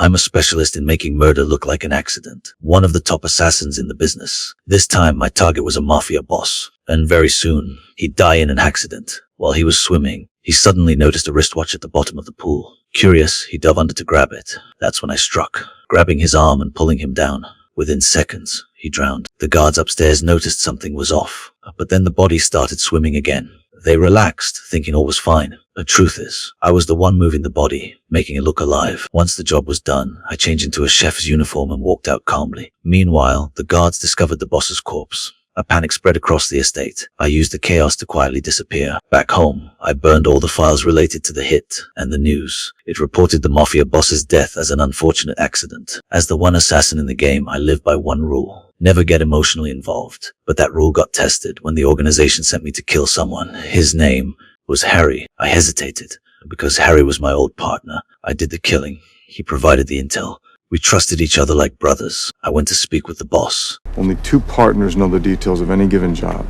I'm a specialist in making murder look like an accident. One of the top assassins in the business. This time, my target was a mafia boss. And very soon, he'd die in an accident. While he was swimming, he suddenly noticed a wristwatch at the bottom of the pool. Curious, he dove under to grab it. That's when I struck, grabbing his arm and pulling him down. Within seconds, he drowned. The guards upstairs noticed something was off, but then the body started swimming again. They relaxed, thinking all was fine. The truth is, I was the one moving the body, making it look alive. Once the job was done, I changed into a chef's uniform and walked out calmly. Meanwhile, the guards discovered the boss's corpse. A panic spread across the estate. I used the chaos to quietly disappear. Back home, I burned all the files related to the hit and the news. It reported the mafia boss's death as an unfortunate accident. As the one assassin in the game, I live by one rule. Never get emotionally involved. But that rule got tested when the organization sent me to kill someone. His name was Harry. I hesitated. Because Harry was my old partner, I did the killing. He provided the intel. We trusted each other like brothers. I went to speak with the boss. Only 2 partners know the details of any given job.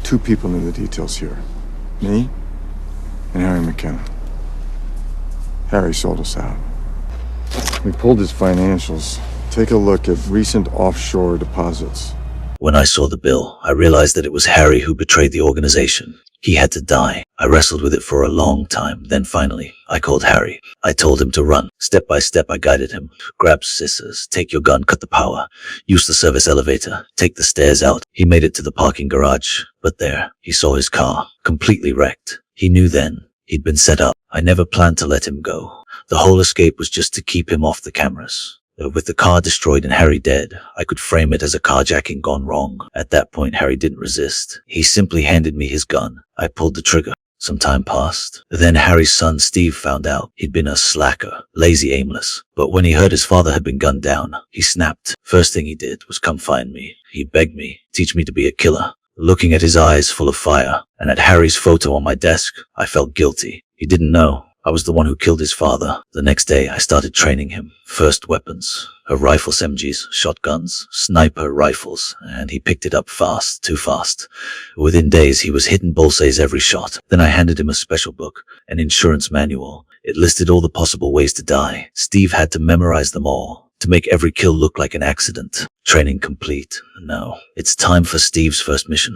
2 people know the details here. Me and Harry McKenna. Harry sold us out. We pulled his financials. Take a look at recent offshore deposits. When I saw the bill, I realized that it was Harry who betrayed the organization. He had to die. I wrestled with it for a long time. Then finally, I called Harry. I told him to run. Step by step, I guided him. Grab scissors, take your gun, cut the power. Use the service elevator, take the stairs out. He made it to the parking garage. But there, he saw his car, completely wrecked. He knew then he'd been set up. I never planned to let him go. The whole escape was just to keep him off the cameras. With the car destroyed and Harry dead, I could frame it as a carjacking gone wrong. At that point, Harry didn't resist. He simply handed me his gun. I pulled the trigger. Some time passed. Then Harry's son Steve found out. He'd been a slacker, lazy, aimless. But when he heard his father had been gunned down, he snapped. First thing he did was come find me. He begged me, teach me to be a killer. Looking at his eyes full of fire, and at Harry's photo on my desk, I felt guilty. He didn't know I was the one who killed his father. The next day, I started training him. First weapons, her rifles, MGs, shotguns, sniper rifles, and he picked it up fast, too fast. Within days, he was hitting bullseyes every shot. Then I handed him a special book, an insurance manual. It listed all the possible ways to die. Steve had to memorize them all to make every kill look like an accident. Training complete. Now, it's time for Steve's first mission.